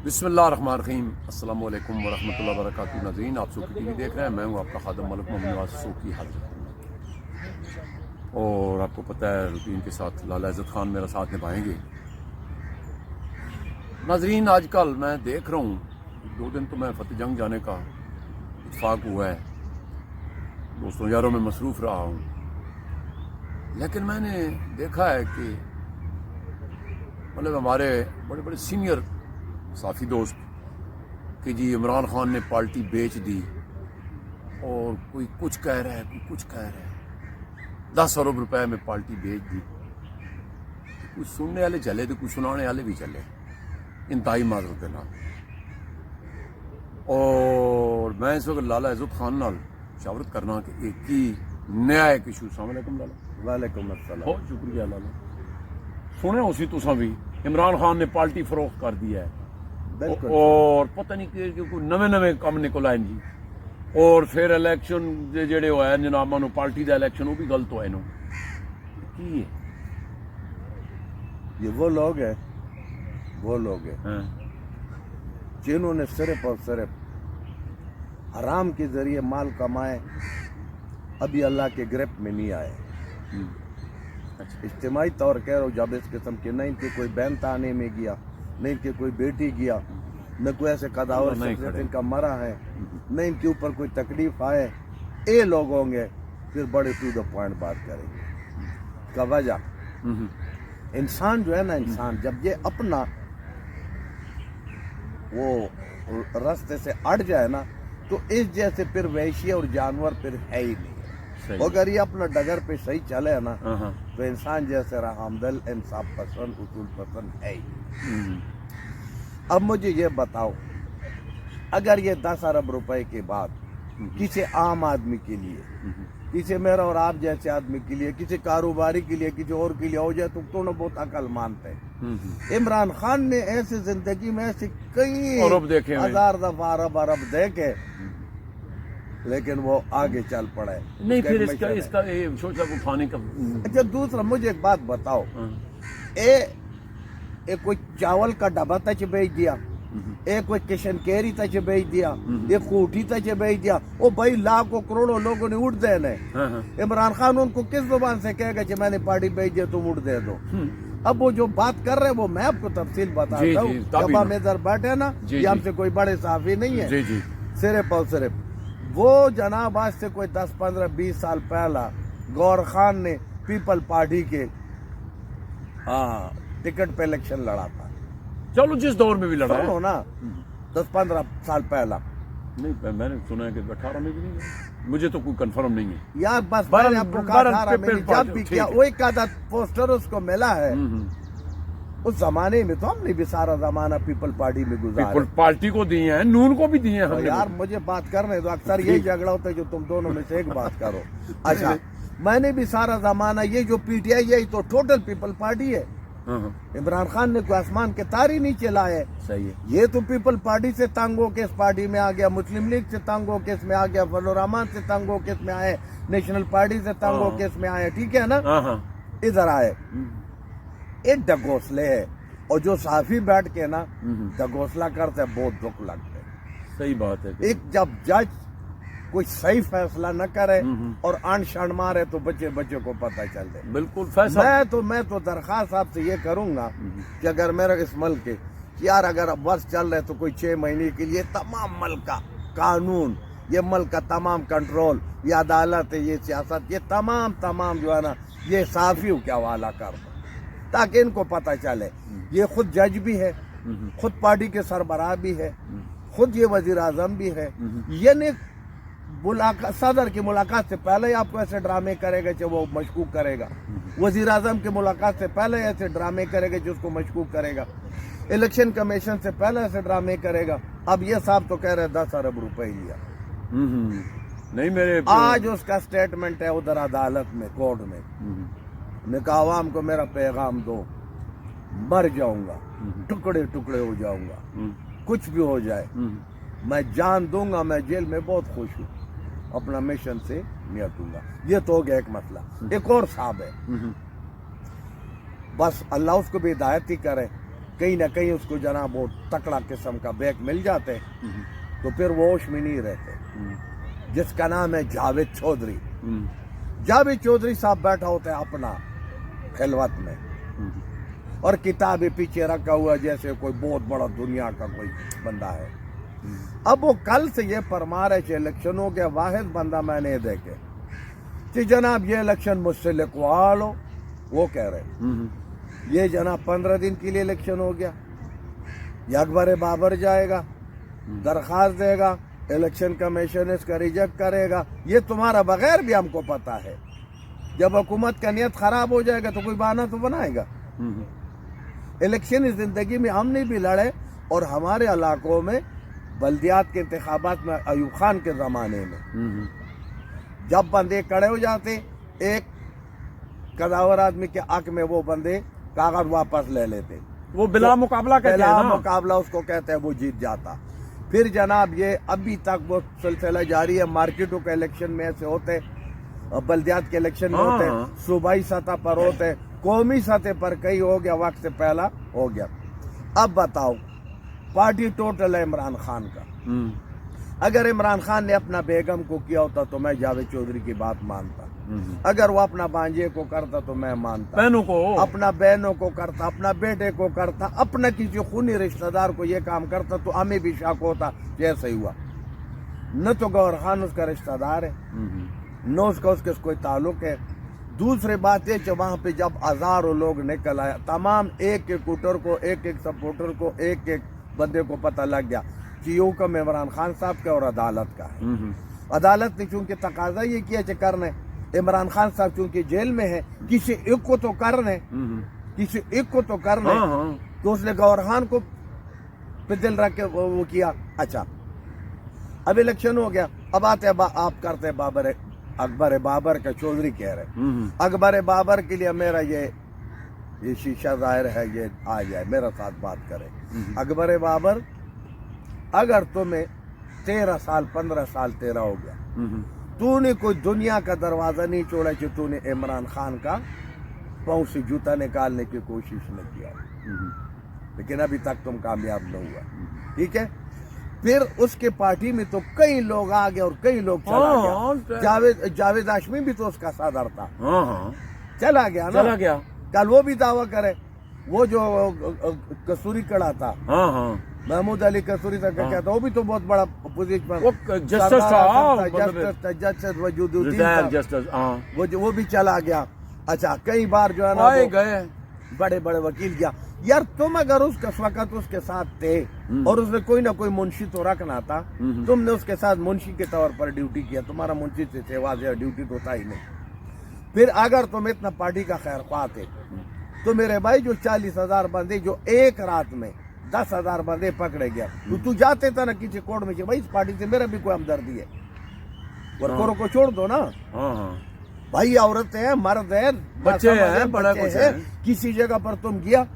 بسم اللہ الرحمن الرحیم۔ السلام علیکم ورحمۃ اللہ وبرکاتہ۔ ناظرین، آپ سوکی ٹی وی دیکھ رہے ہیں، میں ہوں آپ کا خادم ملک محمد نواز سوکی حاضر ہوں، اور آپ کو پتہ ہے روٹین کے ساتھ لالا عزت خان میرا ساتھ نبھائیں گے۔ ناظرین، آج کل میں دیکھ رہا ہوں 2 دن تو میں فتح جنگ جانے کا اتفاق ہوا ہے، دوستوں یاروں میں مصروف رہا ہوں، لیکن میں نے دیکھا ہے کہ مطلب ہمارے بڑے بڑے سینئر صحافی دوست کہ جی عمران خان نے پارٹی بیچ دی، اور کوئی کچھ کہہ رہا ہے، کوئی کچھ کہہ رہا ہے، 10 ارب روپے میں پارٹی بیچ دی۔ کچھ سننے والے چلے تو کچھ سنانے والے بھی چلے، انتہائی معذرت کے نام۔ اور میں اس وقت لالا عزت خان نال مشاورت کرنا کہ ایک ہی نیا ایک ایشو۔ السلام علیکم لالا۔ وعلیکم السلام۔ بہت شکریہ لالا۔ سنے اسی تو بھی عمران خان نے پارٹی فروخت کر دیا ہے، بالکل، اور پتہ نہیں کہ کوئی نویں کام نکل آئے جی، اور پھر الیکشن جڑے ہوا ہے جناب مانو پارٹی دا الیکشن وہ بھی غلط ہوئے نو کی ہے؟ یہ وہ لوگ ہیں ہاں جنہوں نے صرف اور صرف حرام کے ذریعے مال کمائے، ابھی اللہ کے گرپ میں نہیں آئے۔ اجتماعی طور کہہ رہا ہوں، جب اس قسم کے نہ ان کے کوئی بہن تانے میں گیا، نہ ان کے کوئی بیٹی گیا، نہ کوئی ایسے قداور شخصیت ان کا مرا ہے، نہ ان کے اوپر کوئی تکلیف آئے، یہ لوگ ہوں گے پھر بڑے ٹو دا پوائنٹ بات کریں گے۔ کا وجہ انسان جو ہے نا، انسان جب یہ اپنا وہ راستے سے اڑ جائے نا، تو اس جیسے پھر وحشی اور جانور پھر ہے ہی نہیں۔ اگر یہ اپنا ڈگر پہ صحیح چلے نا، تو انسان جیسے رحمدل، انصاف پسند، اصول پسند ہے ہی۔ اب مجھے یہ بتاؤ، اگر یہ 10 ارب روپے کے بعد کسی عام آدمی کے لیے، کسی میرا اور آپ جیسے آدمی کے لیے، کسی کاروباری کے لیے، کسی اور کے لیے ہو جائے تو نے بہت عقل مانتے ہیں۔ عمران خان نے ایسے زندگی میں ایسے کئی ہزار دفعہ ارب دیکھے، لیکن وہ آگے چل پڑے نہیں، پھر اس کا سوچا کو کھانے کا۔ اچھا، دوسرا مجھے ایک بات بتاؤ، کوئی چاول کا ڈبہ تچ بیچ دیا، کوئی کشن کیری تچ بیچ دیا، ایک کوٹھی تچ بیچ دیا، وہ بھائی لاکھوں کروڑوں لوگوں نے اٹھ دینے۔ عمران خان ان کو کس زبان سے کہے گا کہ میں نے پارٹی بیچ دیا تم اٹھ دے دو؟ اب وہ جو بات کر رہے وہ میں آپ کو تفصیل بتاتا ہوں، جب ہم ادھر بیٹھے نا، یہ ہم سے کوئی بڑے صحافی نہیں ہے، صرف اور صرف وہ جناب آج سے کوئی 10 15 20 سال پہلا گور خان نے پیپل پارٹی کے ٹکٹ پہ الیکشن لڑا تھا۔ چلو جس دور میں بھی لڑا ہے نا، 10 15 سال پہلا نہیں، میں نے سنا ہے کہ 18 میں بھی نہیں ہے، مجھے تو کوئی کنفرم نہیں ہے یار، بس میں نے آپ کو کہا 18 میں جب بھی کیا وہی کا پوسٹر اس کو ملا ہے۔ اس زمانے میں تو ہم نے بھی سارا زمانہ پیپل پارٹی میں گزارا، پیپل پارٹی کو دیے ہیں، نون کو بھی دیے ہیں۔ یار مجھے بات کرنے تو اکثر یہی جھگڑا ہوتا ہے جو تم دونوں میں سے ایک بات کرو۔ اچھا، میں نے بھی سارا زمانہ، یہ جو پی ٹی آئی، یہی تو ٹوٹل پیپل پارٹی ہے۔ عمران خان نے کوئی آسمان کے تار ہی نہیں چلائے، صحیح ہے، یہ تو پیپل پارٹی سے تنگ ہو کے اس پارٹی میں آ گیا، مسلم لیگ سے تنگ ہو کے اس میں آ گیا، فضل الرحمان سے تنگ ہو کے اس میں آئے، نیشنل پارٹی سے تنگ ہو کے اس میں آئے، ٹھیک ہے نا، ادھر آئے۔ ایک ڈگوسلے ہے، اور جو صحافی بیٹھ کے نا ڈگوسلہ کرتے بہت دکھ لگتے ہیں۔ صحیح بات ہے، ایک جب جج کوئی صحیح فیصلہ نہ کرے اور ان شان مارے تو بچے کو پتہ چل دے۔ بالکل فیصلہ میں تو درخواست آپ سے یہ کروں گا کہ اگر میرا اس ملک کے یار اگر اب ورس چل رہے تو کوئی 6 مہینے کے لیے تمام ملک کا قانون، یہ ملک کا تمام کنٹرول، یہ عدالت ہے، یہ سیاست، یہ تمام جو ہے نا، یہ صحافیوں کے حوالہ کر دو تاکہ ان کو پتہ چلے۔ یہ خود جج بھی ہے، خود پارٹی کے سربراہ بھی ہے، خود یہ وزیر اعظم بھی ہے، یعنی صدر کی ملاقات سے پہلے ہی آپ کو ایسے ڈرامے کرے گا کہ وہ مشکوک کرے گا، وزیر اعظم کی ملاقات سے پہلے ایسے ڈرامے کرے گا جو اس کو مشکوک کرے گا، الیکشن کمیشن سے پہلے ایسے ڈرامے کرے گا۔ اب یہ صاحب تو کہہ رہے 10 ارب روپے لیا، نہیں میرے آج اس کا سٹیٹمنٹ ہے ادھر عدالت میں، کورٹ میں، نے کہا عوام کو میرا پیغام دو، مر جاؤں گا، ٹکڑے ٹکڑے ہو جاؤں گا، کچھ بھی ہو جائے میں جان دوں گا، میں جیل میں بہت خوش ہوں، اپنا مشن سے نہیں ہٹوں گا۔ یہ تو ہو گیا ایک مسئلہ۔ ایک اور صاحب ہے، بس اللہ اس کو بھی ہدایت ہی کرے، कहीं ना कहीं उसको जनाब वो तकड़ा किस्म का बैग मिल जाते तो फिर वो होश में नहीं रहते। जिसका नाम है जावेद चौधरी। जावेद चौधरी साहब बैठा होता है अपना खिलवत में और किताबें पीछे रखा हुआ जैसे कोई बहुत बड़ा दुनिया का कोई बंदा है। अब वो कल से ये फरमा रहे थे इलेक्शन हो गया, वाहिद बंदा मैंने देखे कि जनाब ये इलेक्शन मुझसे लिखवा लो। वो कह रहे ये जनाब 15 दिन के लिए इलेक्शन हो गया, ये अकबर बाबर जाएगा, दरखास्त देगा, इलेक्शन कमीशन इसका रिजेक्ट करेगा। ये तुम्हारा बगैर भी हमको पता है। जब हुकूमत का नियत खराब हो जाएगा तो कोई बहाना तो बनाएगा। इलेक्शन इस जिंदगी में हमने भी लड़े और हमारे इलाकों में बल्दियात के इंतखाबात में अयूब खान के ज़माने में जब बंदे खड़े हो जाते एक कदावर आदमी के हक में वो बंदे कागज वापस ले लेते, वो बिला मुकाबला कहते हैं ना? मुकाबला उसको कहते हैं, वो जीत जाता। फिर जनाब ये अभी तक वो सिलसिला जारी है। मार्केटों के इलेक्शन में ऐसे होते, बल्दियात के इलेक्शन में होते, सूबाई सतह पर होते, कौमी सतह पर कई हो गया, वक्त से पहला हो गया। अब बताओ पार्टी टोटल है इमरान खान का। अगर इमरान खान ने अपना बेगम को किया होता तो मैं जावेद चौधरी की बात मानता। अगर वो अपना भांजे को करता तो मैं मानता, बहनों को, अपना बहनों को करता, अपना बेटे को करता, अपना किसी खूनी रिश्तेदार को ये काम करता तो हमें भी शक होता जैसे हुआ। न तो गौहर खान उसका रिश्तेदार है, न उसका उसके कोई ताल्लुक है। दूसरी बात ये कि वहां पे जब हजारों लोग निकल आया, तमाम एक एक वोटर को, एक एक सपोर्टर को, एक एक बंदे को पता लग गया कि ये हुक्म इमरान खान साहब का और अदालत का है। अदालत ने चूंकि तकाजा ये किया कि करने, इमरान खान साहब चूंकि जेल में है, किसी एक को तो करने, किसी एक को तो करने, तो उसने गौहर खान को पे दिल रख के वो किया। अच्छा अब इलेक्शन हो गया, अब आते आप करते बाबर अकबर बाबर का चौधरी कह रहे अकबर बाबर के लिए मेरा ये शीशा जाहिर है, ये आ जाए मेरा साथ बात करे। अकबर बाबर अगर तुम्हें 13 साल 15 साल तेरा हो गया, तूने कोई दुनिया का दरवाजा नहीं छोड़ा कि तूने इमरान खान का पाँव से जूता निकालने की कोशिश नहीं किया, लेकिन अभी तक तुम कामयाब न हुआ। ठीक है, फिर उसके पार्टी में तो कई लोग आ गए और कई लोग चला गया। जावेद हाशमी भी तो उसका सदर था, चला गया ना, चला गया। कल वो भी दावा करे, वो जो कसूरी कड़ा था, महमूद अली कसूरी तक क्या था, वो भी तो बहुत बड़ा पोजीशन पर जस्टिस वजूदुद्दीन, वो भी चला गया। अच्छा कई बार जो है ना गए बड़े बड़े वकील गया। यार तुम अगर उस वक्त उसके साथ थे और उसने कोई ना कोई मुंशी तो रखना था, तुमने उसके साथ मुंशी के तौर पर ड्यूटी किया, तुम्हारा मुंशी से सेवा ड्यूटी तो था ही नहीं। फिर अगर तुम इतना पार्टी का खैर ख्वाह थे तो मेरे भाई जो 40,000 बंदे जो एक रात में 10,000 बंदे पकड़े गया, तो तू जाते था ना किसी कोर्ट में कि भाई इस पार्टी से मेरा भी कोई हमदर्दी है, वर्करों को छोड़ दो ना। भाई औरतें हैं, मर्द है, बच्चे हैं, बड़ा कुछ है। किसी जगह पर तुम गया,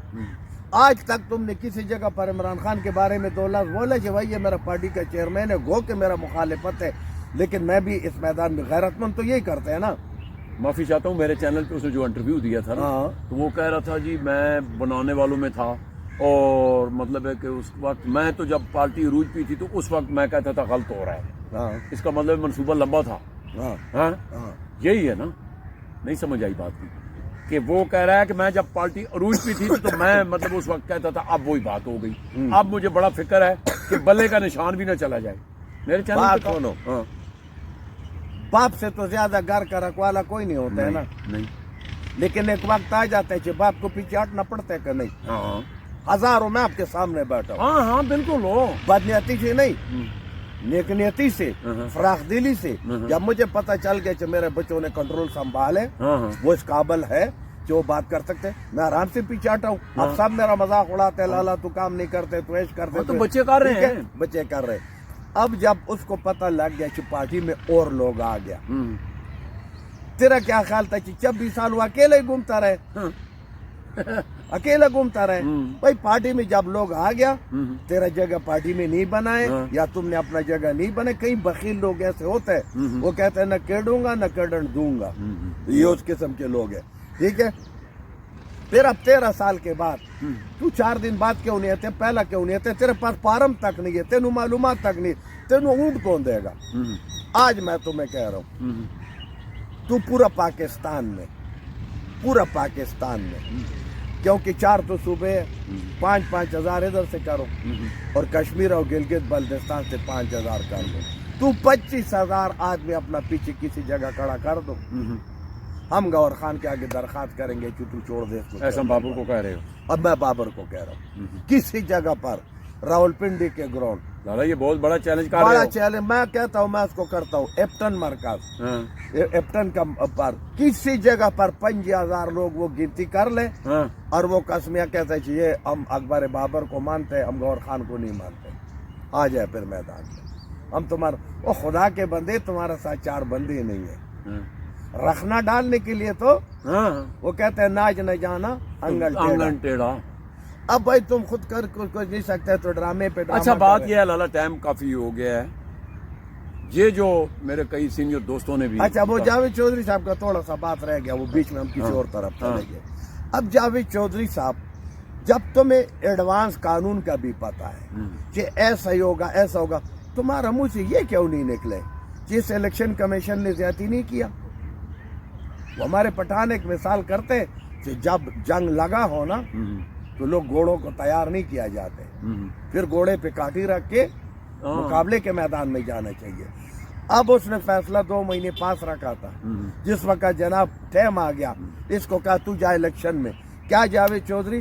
आज तक तुमने किसी जगह पर इमरान खान के बारे में 2 लफ्ज़ बोले कि भाई ये मेरा पार्टी का चेयरमैन है, गो के मेरा मुखालिफत है, लेकिन मैं भी इस मैदान में गैरतमंद तो यही करते हैं ना। माफी चाहता हूँ, मेरे चैनल पे उसने जो इंटरव्यू दिया था ना, तो वो कह रहा था जी मैं बनाने वालों में था, और मतलब है कि उस वक्त मैं तो जब पार्टी रूज पी थी तो उस वक्त मैं कहता था गलत हो रहा है। इसका मतलब मंसूबा लंबा था। यही है ना, नहीं समझ आई बात की कि वो कह रहा है कि मैं जब पार्टी अरूज पे थी तो मैं मतलब उस वक्त कहता था, अब वही बात हो गई। अब मुझे बड़ा फिक्र है कि बल्ले का निशान भी ना चला जाए। मेरे चैनल पे सुनो, बाप से तो ज्यादा घर का रखवाला कोई नहीं होता है ना। नहीं, लेकिन एक वक्त आ जाता है कि बाप को पीछे हटना पड़ता है कि नहीं। हजारों में आपके सामने बैठा, हाँ बिल्कुल हो, बदनियती से नहीं, नेकनियती से, फराख दिली से। जब मुझे पता चल गया कि मेरे बच्चों ने कंट्रोल संभाले, वो इस काबिल है कि वो बात कर सकते, मैं आराम से पीछे हटा हूँ। अब सब मेरा मजाक उड़ाते, लाला तू काम नहीं करते, तू ऐश करते, तो बच्चे कर रहे हैं, बच्चे कर रहे। अब जब उसको पता लग गया कि पार्टी में और लोग आ गया, तेरा क्या ख्याल था कि 26 साल वो अकेले ही घूमता रहे? अकेला घूमता रहे? भाई पार्टी में जब लोग आ गया, तेरा जगह पार्टी में नहीं बनाए, या तुमने अपना जगह नहीं बनाए। कई बखील लोग ऐसे होते हैं, वो कहते हैं न केडूंगा न केडन दूंगा, ये उस किस्म के लोग हैं। ठीक है, फिर अब 13 साल के बाद तू 4 दिन बाद क्यों नहीं आते, पहला क्यों नहीं आते, तेरे पास फार्म तक नहीं है, तेनू मालूमात तक नहीं, तेनू ऊँट कौन देगा। आज मैं तुम्हें कह रहा हूँ, तू पूरा पाकिस्तान में क्योंकि 4 तो सूबे 5-5 हजार इधर से करो और कश्मीर और गिलगित बल्तिस्तान से 5,000 कर दो, तू 25,000 आदमी अपना पीछे किसी जगह खड़ा कर दो, हम गौर खान के आगे दरखास्त करेंगे कि तू छोड़ दे इसको। ऐसा बाबर को कह रहे हो? अब मैं बाबर को कह रहा हूँ, किसी जगह पर रावलपिंडी के ग्राउंड, लाला ये बहुत बड़ा चैलेंज कर रहे बड़ा हो। चैलेंज मैं कहता हूँ, मैं उसको करता हूँ, एप्टन मरकज, हाँ, एप्टन का पर किसी जगह पर 5,000 लोग वो गिनती कर ले हाँ, और वो कसमिया कहते हैं ये हम अकबर बाबर को मानते हैं, हम गौर खान को नहीं मानते, आ जाए फिर मैदान में, हम तुम्हारा वो खुदा के बंदे, तुम्हारे साथ 4 बंदे नहीं है, हाँ, रखना डालने के लिए तो हाँ, वो कहते हैं नाच न जाना अंगन टेढ़ा। आंगन टेढ़ा। अब भाई तुम खुद कर कुछ नहीं सकते तो ड्रामे पे ड्रामा अच्छा बात कर यह है लाला, टाइम काफी हो गया है, ये जो मेरे कई सीनियर दोस्तों ने भी, अच्छा वो जावेद चौधरी साहब का थोड़ा सा बात रह गया, वो बीच में हम किसी और तरफ चले गए। अब जावेद चौधरी साहब, जब तुम्हें एडवांस कानून का भी पता है कि ऐसा ही होगा ऐसा होगा, तुम्हारा मुंह से ये क्यों नहीं निकले जिस इलेक्शन कमीशन ने ज्यादती नहीं किया। वो हमारे पठान एक मिसाल करते कि जब जंग लगा हो ना तो लोग घोड़ों को तैयार नहीं किया जाते, फिर घोड़े पे काठी रख के मुकाबले के मैदान में जाना चाहिए। अब उसने फैसला 2 महीने पास रखा था, जिस वक्त जनाब टाइम आ गया, इसको कहा तू जा इलेक्शन में। क्या जावेद चौधरी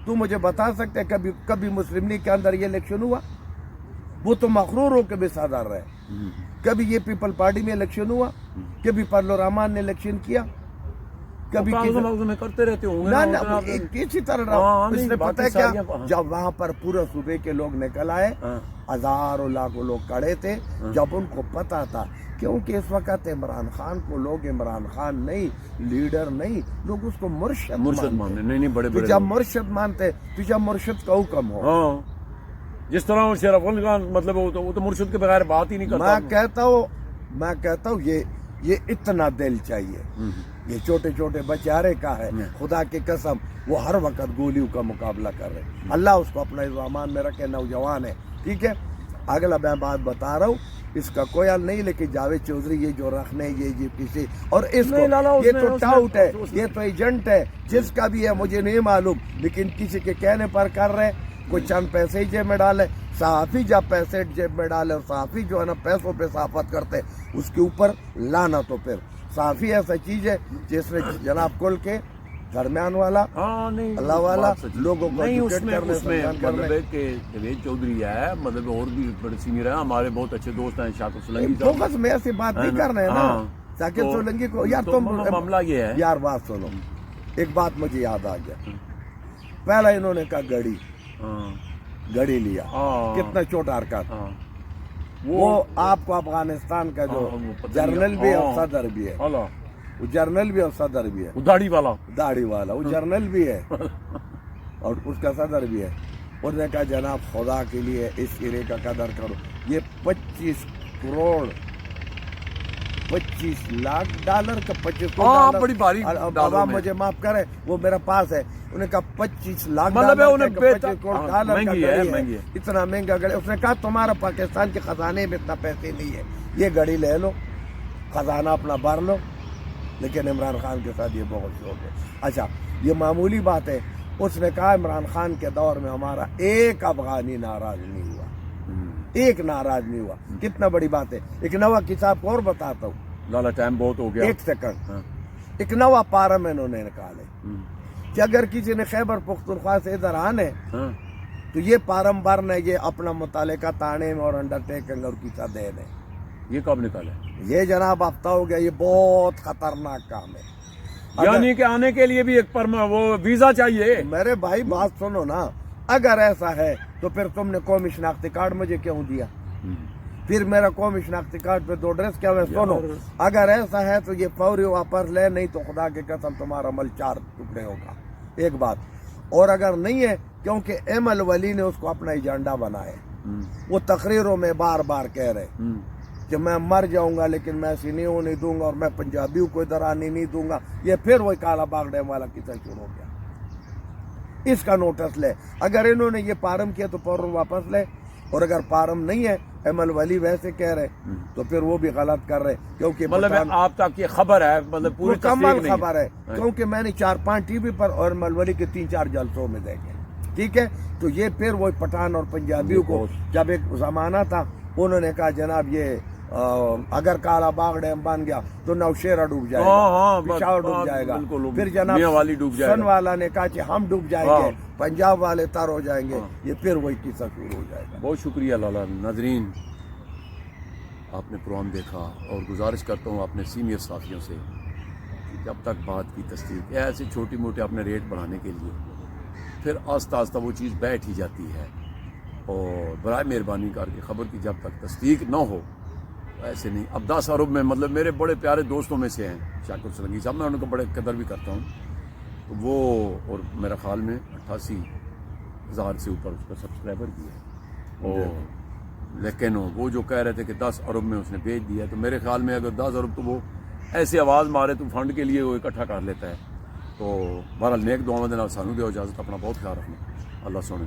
तू मुझे बता सकते कभी मुस्लिम लीग के अंदर ये इलेक्शन हुआ? वो तो मखरूर होकर भी सदर रहे। कभी ये पीपल पार्टी में इलेक्शन हुआ? कभी फजल रहमान ने इलेक्शन किया? कभी में करते रहते होंगे ना किसी तरह इसने पता है क्या, जब वहाँ पर पूरे सूबे के लोग निकल आए, हजारों लाखों लोग खड़े थे, जब उनको पता था, क्योंकि इस वक्त इमरान खान को लोग इमरान खान नहीं, लीडर नहीं, लोग उसको मुर्शद मानते। नहीं बड़े जब मुर्शद मानते तो जब मुर्शद का हुक्म हो, जिस तरह शरफ अली खान, मतलब वो तो मुर्शद के बगैर बात ही नहीं करता। मैं कहता हूँ ये इतना दिल चाहिए। ये छोटे छोटे बचारे का है, खुदा की कसम वो हर वक्त गोलियों का मुकाबला कर रहे, अल्लाह उसको अपना इज़्ज़ामान में रखे, नौजवान है, ठीक है। अगला मैं बात बता रहा हूँ, इसका कोई हल नहीं, लेकिन जावेद चौधरी ये जो रखने ये किसी और इसको ये तो टाउट है, ये तो एजेंट है, जिसका भी है मुझे नहीं मालूम, लेकिन किसी के कहने पर कर रहे, कोई चंद पैसे ही जेब में डाले। सहाफ़ी जब पैसे जेब में डाले और सहाफ़ी जो है ना पैसों पे सहाफत करते, उसके ऊपर लाना। तो फिर सहाफ़ी ऐसा चीज है जिसने जनाब कुल के दरमियान वाला, अल्लाह वाला लोगों को जावेद चौधरी है, मतलब और भी बड़े सीनियर है, हमारे बहुत अच्छे दोस्त हैं, शाकिब सोलंकी साहब। फोकस में ऐसी बात नहीं कर रहे हैं ना शाकिब सोलंकी को। यार तुम मामला ये है, यार बात सुनो, एक बात मुझे याद आ गया। पहला इन्होंने कहा घड़ी लिया, कितना छोटा हरकत। वो आपको अफगानिस्तान का जो जनरल भी है और सदर भी है, वो जनरल भी और सदर भी है, दाढ़ी वाला वो जनरल भी है और उसका सदर भी है। उसने कहा जनाब खुदा के लिए इस हीरे का कदर करो, ये 25 करोड़ 25 लाख डॉलर का 25 डॉलर, बड़ी भारी बाबा मुझे माफ करे, वो मेरे पास है। उन्हें कहा 25 लाख मतलब डॉलर महंगी है। इतना महंगा घड़ी। उसने कहा तुम्हारा पाकिस्तान के खजाने में इतना पैसे नहीं है, ये घड़ी ले लो, खजाना अपना भर लो। लेकिन इमरान खान के साथ ये बहुत शौक है। अच्छा ये मामूली बात है। उसने कहा इमरान खान के दौर में हमारा एक अफगानी नाराज नहीं हुआ, एक नाराज नहीं हुआ। कितना बड़ी बात है। एक नवा किताब को और बताता हूँ, लाला टाइम बहुत हो गया, 1 सेकंड। एक नवा पारम इन्होंने निकाले कि अगर किसी ने खैबर पुख्तनख्वा से इधर आने तो ये पारम भरने, ये अपना मुतालिका ताने में और अंडरटेकिंग और किसा देने। ये कब निकाले? ये जनाब हफ्ता हो गया। ये बहुत खतरनाक काम है। यानी कि आने के लिए भी एक वो वीजा चाहिए। मेरे भाई बात सुनो ना, अगर ऐसा है तो फिर तुमने कौमी शनाख्ती कार्ड मुझे क्यों दिया? फिर मेरा कौमी शनाख्ती कार्ड पे 2 ड्रेस क्या है? सुनो, अगर ऐसा है तो ये फौरी वापस ले, नहीं तो खुदा के कसम तुम्हारा अमल 4 टुकड़े होगा। एक बात और अगर नहीं है, क्योंकि एमल वली ने उसको अपना एजेंडा बनाया, वो तकरीरों में बार बार कह रहे कि मैं मर जाऊंगा लेकिन मैं सीने होने नहीं दूंगा और मैं पंजाबियों को इधर आने नहीं दूंगा। ये फिर वही काला बाग डैम वाला किस्सा शुरू हो गया। اس کا نوٹس لے. اگر انہوں نے یہ پارم کیا تو فوراً واپس لے, اور اگر پارم نہیں ہے احمد ولی ویسے کہہ رہے تو پھر وہ بھی غلط کر رہے, کیونکہ مطلب آپ تک یہ خبر ہے, مطلب پوری مکمل تصدیق نہیں خبر ہے, کیونکہ میں نے 4-5 ٹی وی پر اور احمد ولی کے 3-4 جلسوں میں دیکھے. ٹھیک ہے, تو یہ پھر وہ پٹھان اور پنجابیوں کو جب ایک زمانہ تھا انہوں نے کہا جناب یہ اگر کالا باغ ڈیم بن گیا تو نوشیرہ ڈوب جائے گا, پشاور ڈوب جائے گا, پھر جناب سن والا نے کہا کہ ہم ڈوب جائیں گے, پنجاب والے تر ہو جائیں گے, یہ پھر وہی قصہ شروع ہو جائے گا. بہت شکریہ لالا. ناظرین آپ نے پروگرام دیکھا اور گزارش کرتا ہوں اپنے سینئر ساتھیوں سے کہ جب تک بات کی تصدیق ایسے چھوٹی موٹے اپنے ریٹ بڑھانے کے لیے پھر آہستہ آہستہ وہ چیز بیٹھ ہی جاتی ہے, اور برائے مہربانی کر کے خبر کی جب تک تصدیق نہ ہو ایسے نہیں. اب 10 ارب میں مطلب میرے بڑے پیارے دوستوں میں سے ہیں شاکر سرنگی صاحب, میں ان کو بڑے قدر بھی کرتا ہوں, تو وہ اور میرا خیال میں 88,000 سے اوپر اس کا سبسکرائبر بھی ہے, اور لیکن وہ جو کہہ رہے تھے کہ 10 ارب میں اس نے بھیج دیا, تو میرے خیال میں اگر 10 ارب تو وہ ایسے آواز مارے تو فنڈ کے لیے وہ اکٹھا کر لیتا ہے. تو بہرحال نیک دعاؤں دے نال سانو دیو اجازت, اپنا بہت خیال رکھنا. اللہ سونے.